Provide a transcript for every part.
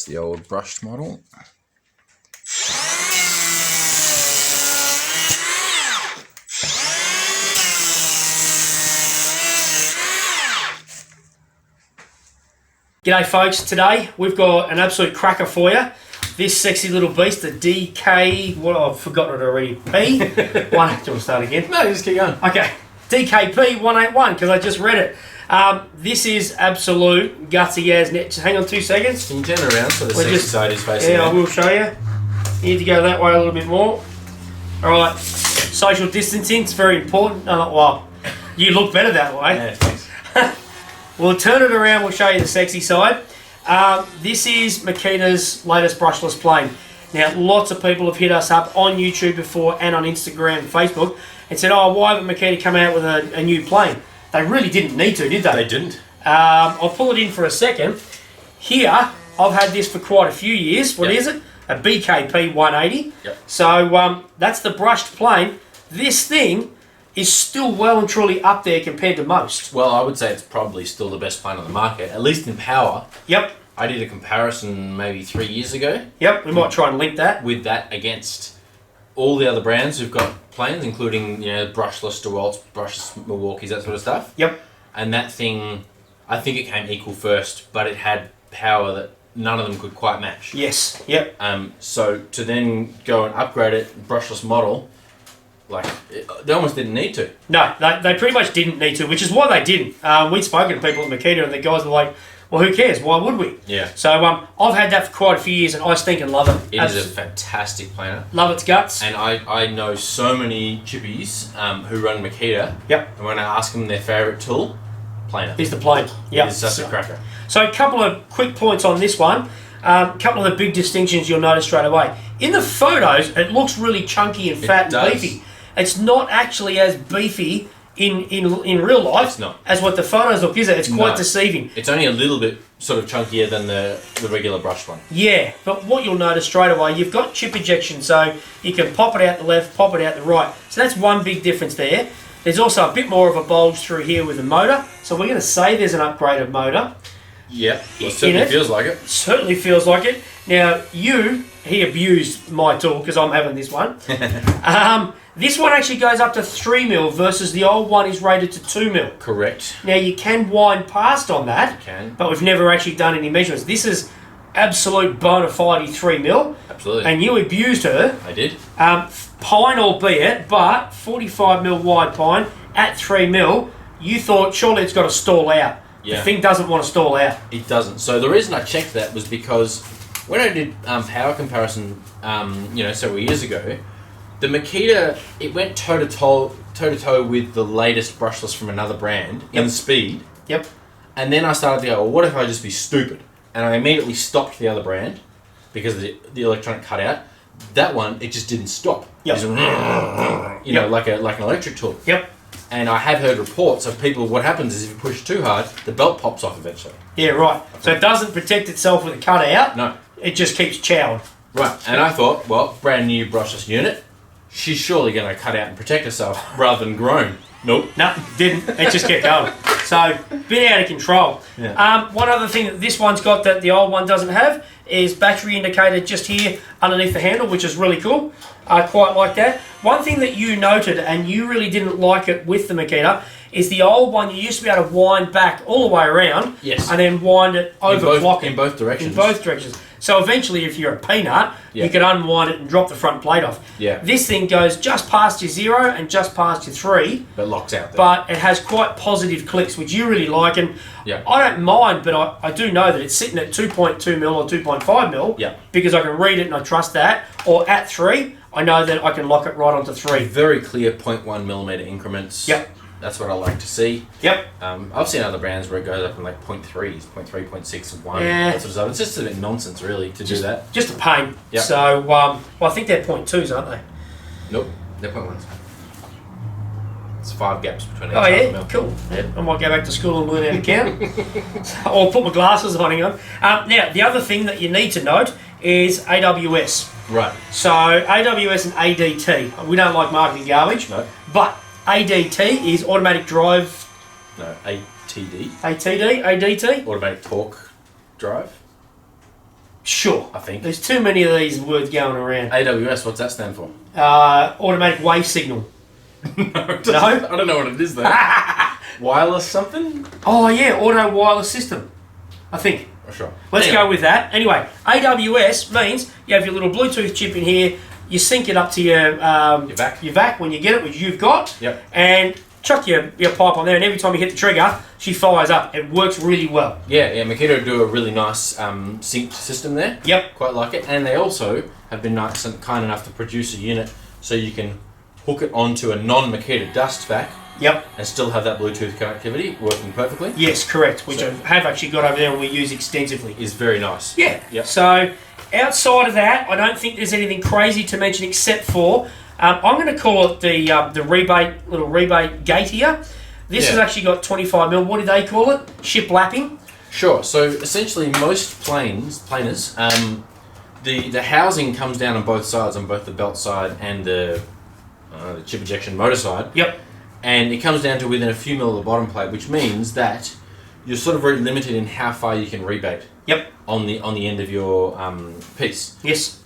That's the old brushed model. G'day folks, today we've got an absolute cracker for you. This sexy little beast, the DK, I've forgotten it already, P1, do you want to start again? No, just keep going. Okay, DKP181, because I just read it. This is absolute gutsy as net. Just hang on 2 seconds. Can you turn it around so the sexy side is facing Yeah, out? I will show you. You need to go that way a little bit more. Alright, social distancing, it's very important. Well, you look better that way. Yeah, thanks. We'll turn it around, we'll show you the sexy side. This is Makita's latest brushless plane. Now, lots of people have hit us up on YouTube before and on Instagram and Facebook and said, oh, why haven't Makita come out with a new plane? They really didn't need to, did they? They didn't. I'll pull it in for a second. Here, I've had this for quite a few years. What is it? A BKP 180. Yep. So that's the brushed plane. This thing is still well and truly up there compared to most. Well, I would say it's probably still the best plane on the market, at least in power. Yep. I did a comparison maybe 3 years ago. Yep, we might try and link that. With that against all the other brands who've got planes, including, brushless DeWalt's, brushless Milwaukee's, that sort of stuff. Yep. And that thing, I think it came equal first, but it had power that none of them could quite match. Yes. Yep. So to then go and upgrade it, brushless model, they almost didn't need to. No, they pretty much didn't need to, which is why they didn't. We'd spoken to people at Makita and the guys were like, well, who cares? Why would we? Yeah. So I've had that for quite a few years and I stink and love it. It is a fantastic planer. Love its guts. And I know so many chippies who run Makita. Yep. And when I ask them their favourite tool, planer. Is the plane. Yep. It's such a cracker. So a couple of quick points on this one. A couple of the big distinctions you'll notice straight away. In the photos, it looks really chunky and fat and beefy. It's not actually as beefy in real life It's not. as what the photos look, is it? It's quite deceiving. It's only a little bit sort of chunkier than the regular brushed one. Yeah, but what you'll notice straight away, you've got chip ejection, so you can pop it out the left, pop it out the right. So that's one big difference there. There's also a bit more of a bulge through here with the motor, so we're going to say there's an upgraded motor. Yep, well, it certainly feels like it. Certainly feels like it. Now, he abused my tool because I'm having this one. This one actually goes up to 3 mil versus the old one is rated to 2 mil. Correct. Now, you can wind past on that, You can. but we've never actually done any measurements. This is absolute bona fide 3 mil. Absolutely. And you abused her. I did. Pine albeit, but 45 mil wide pine at 3 mil, you thought surely it's got to stall out. Yeah. The thing doesn't want to stall out. It doesn't. So the reason I checked that was because when I did power comparison, several years ago, the Makita, it went toe to toe with the latest brushless from another brand in speed. Yep. And then I started to go, well, what if I just be stupid? And I immediately stopped the other brand because the electronic cut out. That one, it just didn't stop. Yep. It was, like an electric tool. Yep. And I have heard reports of people, what happens is if you push too hard, the belt pops off eventually. Yeah, right. So it doesn't protect itself with a cutout. No. It just keeps chowing. Right. And I thought, well, brand new brushless unit, she's surely going to cut out and protect herself rather than groan. Nope. No, didn't. It just kept going. So, bit out of control. Yeah. One other thing that this one's got that the old one doesn't have is battery indicator just here underneath the handle, which is really cool. I quite like that. One thing that you noted, and you really didn't like it with the Makita, is the old one, you used to be able to wind back all the way around. Yes. And then wind it overclock in both directions. In both directions. So eventually, if you're a peanut, Yeah. you could unwind it and drop the front plate off. Yeah. This thing goes just past your 0 and just past your 3. But locks out there. But it has quite positive clicks, which you really like. And Yeah. I don't mind, but I do know that it's sitting at 2.2 mil or 2.5 mil. Yeah. Because I can read it and I trust that. Or at 3, I know that I can lock it right onto 3. Very clear 0.1 millimeter increments. Yep. That's what I like to see. Yep. I've seen other brands where it goes up in like 0.3s, 0.3, 0.6, 1, Yeah. that sort of stuff. It's just a bit nonsense, really, to do that. Just a pain. Yep. So, well, I think they're 0.2s, aren't they? Nope, they're 0.1s. It's 5 gaps between each Oh, yeah? mil. Cool. Yeah. I might go back to school and learn how to count. Or put my glasses on, hang on. Now, the other thing that you need to note is AWS. Right. So, AWS and ADT. We don't like marketing garbage. No. But ADT is automatic drive. No, ATD. ATD? ADT? Automatic torque drive. Sure. I think. There's too many of these words going around. AWS, what's that stand for? Automatic wave signal. No? I don't know what it is though. Wireless something? Oh yeah, auto wireless system, I think. Oh, sure. Let's go with that. Anyway, AWS means you have your little Bluetooth chip in here, you sync it up to your VAC when you get it, which you've got, yep. and chuck your pipe on there, and every time you hit the trigger, she fires up. It works really well. Yeah, Makita do a really nice sync system there. Yep. Quite like it. And they also have been nice and kind enough to produce a unit so you can hook it onto a non-Makita dust vac. Yep. And still have that Bluetooth connectivity working perfectly. Yes, correct. Which I have actually got over there and we use extensively. Is very nice. Yeah. Yep. So outside of that, I don't think there's anything crazy to mention except for I'm going to call it the rebate gate here. This has actually got 25mm. What do they call it? Ship lapping. Sure. So essentially, most planers, the housing comes down on both sides, on both the belt side and the chip ejection motor side. Yep. And it comes down to within a few mil of the bottom plate, which means that you're sort of very limited in how far you can rebate. Yep. On the end of your piece. Yes.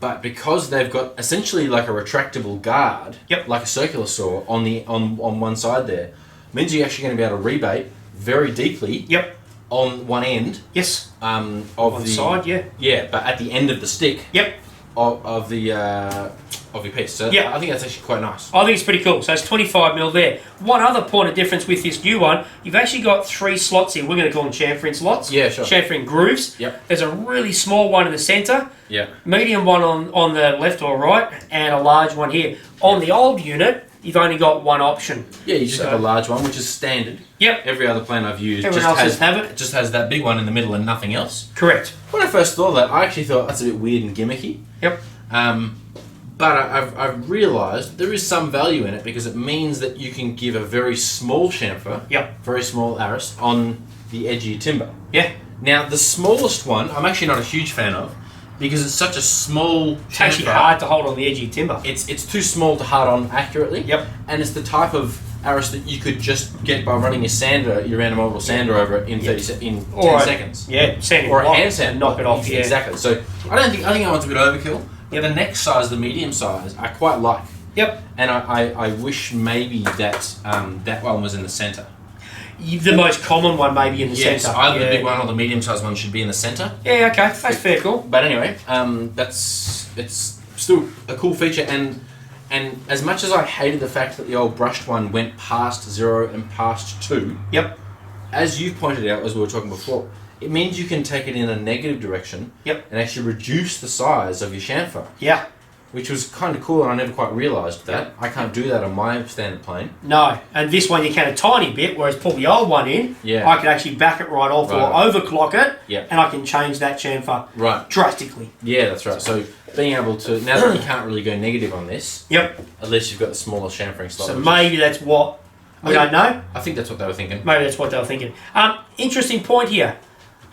But because they've got essentially like a retractable guard, yep. like a circular saw on one side there, means you're actually going to be able to rebate very deeply. Yep. On one end. Yes. Of one the side, yeah. Yeah, but at the end of the stick. Yep. Of your piece. So yep. I think that's actually quite nice. I think it's pretty cool. So it's 25mm there. One other point of difference with this new one, you've actually got 3 slots here. We're going to call them chamfering slots. Yeah, sure. Chamfering grooves. Yep. There's a really small one in the centre. Yeah. Medium one on the left or right, and a large one here. On the old unit, you've only got one option. Yeah, you just have a large one, which is standard. Yep. Every other plan I've used Everyone else have it. Just has that big one in the middle and nothing else. Correct. When I first thought that, I actually thought that's a bit weird and gimmicky. Yep. But I've realised there is some value in it because it means that you can give a very small chamfer, yep. very small arris, on the edge of your timber. Yeah. Now, the smallest one, I'm actually not a huge fan of because it's such a small chamfer. It's actually hard to hold on the edge of your timber. It's too small to hard on accurately. Yep. And it's the type of arris that you could just get by running your random orbital sander over it in 10 seconds. Yeah, sanding or a hand sand. Knock it off. Yeah. Exactly. So I think that one's a bit overkill. Yeah, the next size, the medium size, I quite like. Yep. And I wish maybe that that one was in the centre. The most common one maybe in the centre. Yes, either the big one or the medium sized one should be in the centre. Yeah, okay, that's fair, cool. But anyway, it's still a cool feature, and as much as I hated the fact that the old brushed one went past 0 and past 2. Yep. As you pointed out, as we were talking before, it means you can take it in a negative direction. Yep. And actually reduce the size of your chamfer. Yeah. Which was kind of cool, and I never quite realised that. I can't do that on my standard plane. No, and this one you can a tiny bit, whereas pull the old one in, I can actually back it right off or overclock it, and I can change that chamfer drastically. Yeah, that's right. So being able to, now that you can't really go negative on this, yep. At least you've got the smaller chamfering slot. So maybe that's what, we don't know. I think that's what they were thinking. Maybe that's what they were thinking. Interesting point here.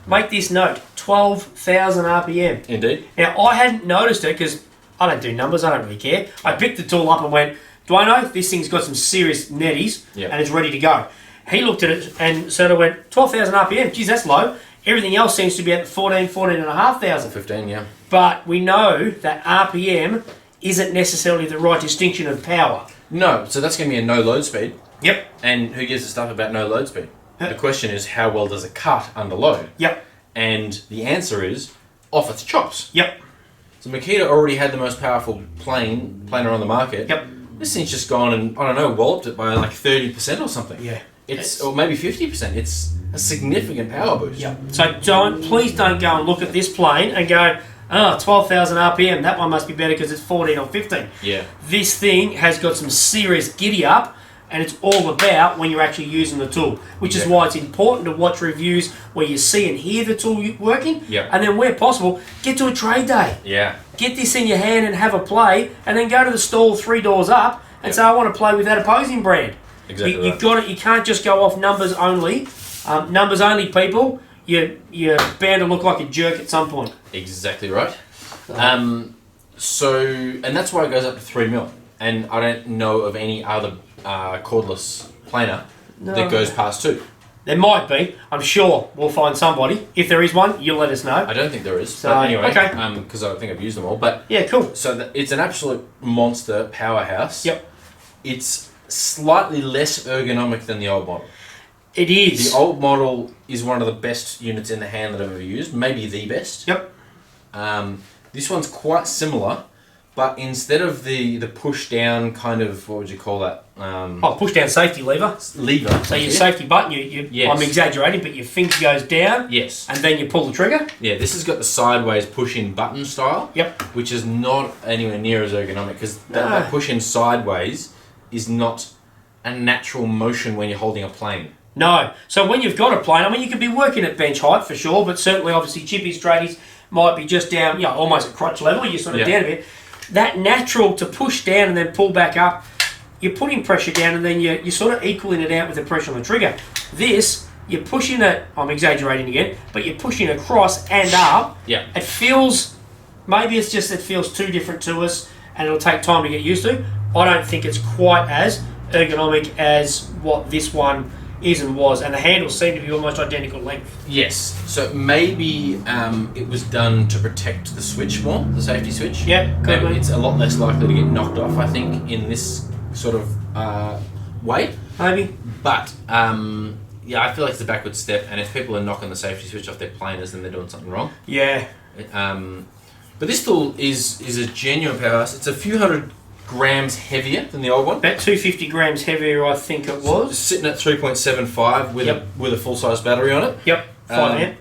Make this note, 12,000 RPM. Indeed. Now, I hadn't noticed it because I don't do numbers, I don't really care. I picked the tool up and went, do I know this thing's got some serious netties and it's ready to go. He looked at it and sort of went, 12,000 RPM, geez, that's low. Everything else seems to be at 14,500. 15, yeah. But we know that RPM isn't necessarily the right distinction of power. No, so that's going to be a no load speed. Yep. And who gives a stuff about no load speed? The question is, how well does it cut under load? Yep. And the answer is, off its chops. Yep. So Makita already had the most powerful planer on the market. Yep. This thing's just gone and, I don't know, walloped it by like 30% or something. Yeah. Or maybe 50%. It's a significant power boost. Yep. So please don't go and look at this plane and go, 12,000 RPM, that one must be better because it's 14 or 15. Yeah. This thing has got some serious giddy up, and it's all about when you're actually using the tool, which is why it's important to watch reviews where you see and hear the tool working, and then where possible, get to a trade day. Yeah. Get this in your hand and have a play, and then go to the stall 3 doors up and say, I want to play with that opposing brand. Exactly. You've got it. You can't just go off numbers only. Numbers only people, you're bound to look like a jerk at some point. Exactly right. And that's why it goes up to 3mm. And I don't know of any other cordless planer that goes past 2. There might be. I'm sure we'll find somebody. If there is one, you'll let us know. I don't think there is. So, but anyway, okay. Because I think I've used them all. But yeah, cool. So it's an absolute monster powerhouse. Yep. It's slightly less ergonomic than the old model. It is. The old model is one of the best units in the hand that I've ever used, maybe the best. Yep. This one's quite similar, but instead of the push down kind of, what would you call that? Push down safety lever. Lever. So your safety button, Yes. I'm exaggerating, but your finger goes down. Yes. And then you pull the trigger. Yeah, this has got the sideways push-in button style. Yep. Which is not anywhere near as ergonomic, because that push-in sideways is not a natural motion when you're holding a plane. No. So when you've got a plane, I mean, you could be working at bench height for sure, but certainly, obviously, chippies, straighties might be just down, almost at crotch level. You're sort of down a bit. That natural to push down and then pull back up, you're putting pressure down and then you're sort of equaling it out with the pressure on the trigger. This, you're pushing it, I'm exaggerating again, but you're pushing across and up. Yeah. It feels, maybe it's just it feels too different to us and it'll take time to get used to. I don't think it's quite as ergonomic as what this one is and was, and the handles seem to be almost identical length. Yes, so maybe it was done to protect the switch more, the safety switch. Yeah, could be. It's a lot less likely to get knocked off, I think, in this sort of way. Maybe. But I feel like it's a backward step, and if people are knocking the safety switch off their planers, then they're doing something wrong. Yeah. But this tool is a genuine powerhouse. It's a few hundred grams heavier than the old one. About 250 grams heavier, I think it was. Sitting at 3.75 with a full size battery on it. Yep, 5 amp.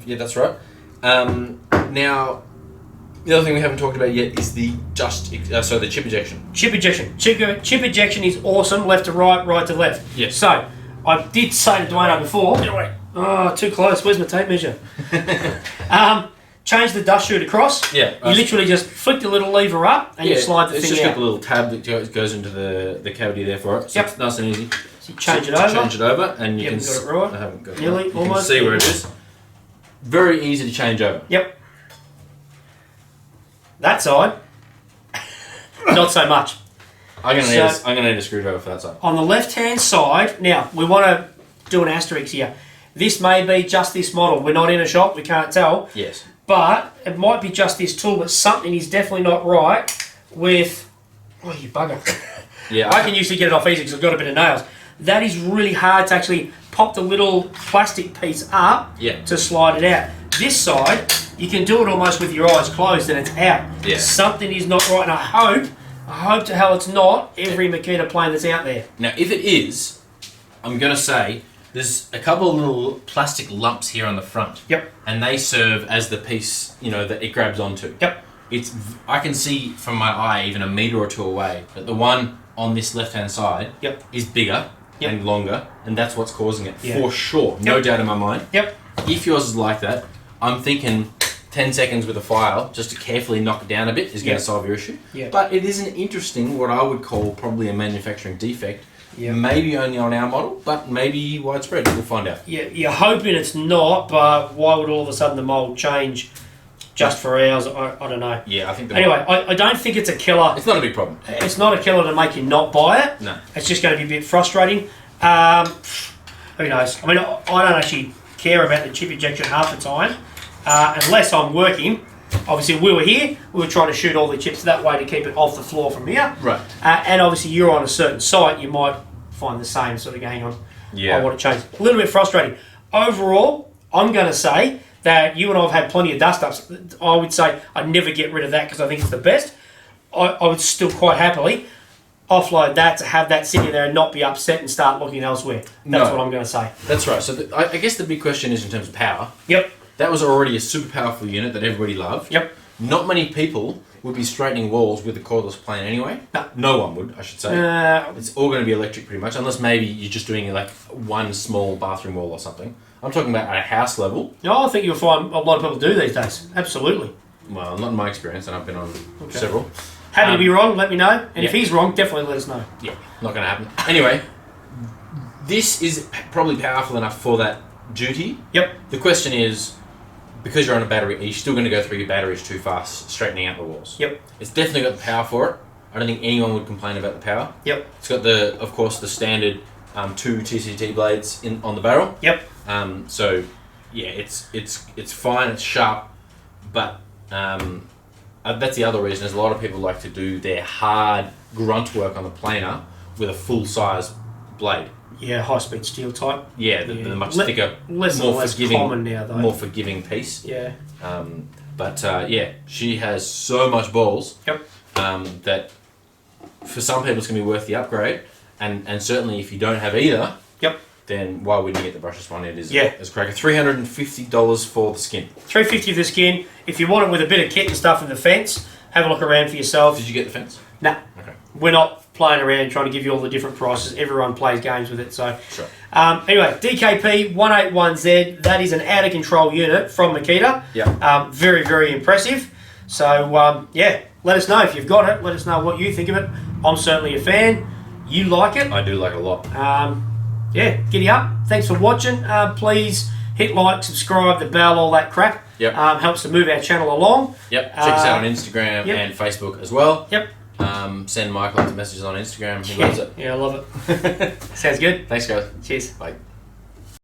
Yeah, that's right. Now, the other thing we haven't talked about yet is the the chip ejection. Chip ejection. Chip ejection is awesome, left to right, right to left. Yes. So, I did say to Dwayne before. Get away. Oh, too close. Where's my tape measure? Change the dust chute across. Yeah. You literally just flick the little lever up and you slide the thing out. It's just got the little tab that goes into the cavity there for it. So it's nice and easy. So you change it over. Change it over and you can got it right. I haven't got it Nearly, right. You almost. can see where it is. Very easy to change over. Yep. That side, not so much. I'm gonna need a screwdriver for that side. On the left-hand side, now we want to do an asterisk here. This may be just this model. We're not in a shop, we can't tell. Yes. But it might be just this tool, but something is definitely not right with... Oh, you bugger. Yeah. I can usually get it off easy because I've got a bit of nails. That is really hard to actually pop the little plastic piece up to slide it out. This side, you can do it almost with your eyes closed and it's out. Yeah. Something is not right, and I hope to hell it's not every Makita plane that's out there. Now, if it is, I'm going to say there's a couple of little plastic lumps here on the front. Yep. And they serve as the piece, that it grabs onto. Yep. I can see from my eye, even a metre or two away, that the one on this left-hand side is bigger and longer, and that's what's causing it, for sure. No doubt in my mind. Yep. If yours is like that, I'm thinking 10 seconds with a file, just to carefully knock it down a bit, is going to solve your issue. Yep. But it is an interesting, what I would call probably a manufacturing defect. Yep. Maybe only on our model, but maybe widespread. We'll find out. Yeah, you're hoping it's not, but why would all of a sudden the mould change just for ours? I don't know. Yeah, I think... Anyway, I don't think it's a killer. It's not a big problem. It's not a killer to make you not buy it. No. It's just going to be a bit frustrating. Who knows? I mean, I don't actually care about the chip ejection half the time, unless I'm working. Obviously, we were here, we were trying to shoot all the chips that way to keep it off the floor from here. Right. And obviously, you're on a certain site, you might find the same sort of going on. Yeah. I want to change. A little bit frustrating. Overall, I'm going to say that you and I have had plenty of dust-ups. I would say I'd never get rid of that because I think it's the best. I would still quite happily offload that to have that sitting there and not be upset and start looking elsewhere. That's what I'm going to say. That's right. So I guess the big question is in terms of power. Yep. That was already a super powerful unit that everybody loved. Yep. Not many people would be straightening walls with a cordless plane anyway. No. No one would, I should say. It's all going to be electric pretty much, unless maybe you're just doing like one small bathroom wall or something. I'm talking about at a house level. No, I think you'll find a lot of people do these days. Absolutely. Well, not in my experience, and I've been on several. Happy to be wrong, let me know. And if he's wrong, definitely let us know. Yeah, not going to happen. Anyway, this is probably powerful enough for that duty. Yep. The question is, because you're on a battery, are you still going to go through your batteries too fast, straightening out the walls? Yep. It's definitely got the power for it. I don't think anyone would complain about the power. Yep. It's got of course, the standard 2 TCT blades on the barrel. Yep. So yeah, it's fine, it's sharp, but that's the other reason is a lot of people like to do their hard grunt work on the planer with a full size blade. Yeah, high speed steel type. Yeah, the much thicker, less more and less forgiving, common now though. more forgiving piece. Yeah. But yeah, she has so much balls. Yep. That for some people it's gonna be worth the upgrade, and certainly if you don't have either. Yep. Then why wouldn't you get the brushless one? It is it's cracker. $350 for the skin. $350 for the skin. If you want it with a bit of kit and stuff in the fence, have a look around for yourself. Did you get the fence? Nah. Okay. We're not playing around trying to give you all the different prices. Everyone plays games with it. So sure. Anyway, DKP181Z. That is an out of control unit from Makita. Yeah. Very, very impressive. So yeah, let us know if you've got it. Let us know what you think of it. I'm certainly a fan. You like it? I do like it a lot. Yeah, giddy up. Thanks for watching. Please hit like, subscribe, the bell, all that crap. Yep. Helps to move our channel along. Yep. Check us out on Instagram and Facebook as well. Yep. Send Michael lots of messages on Instagram. He loves it. Yeah, I love it. Sounds good. Thanks, guys. Cheers. Bye.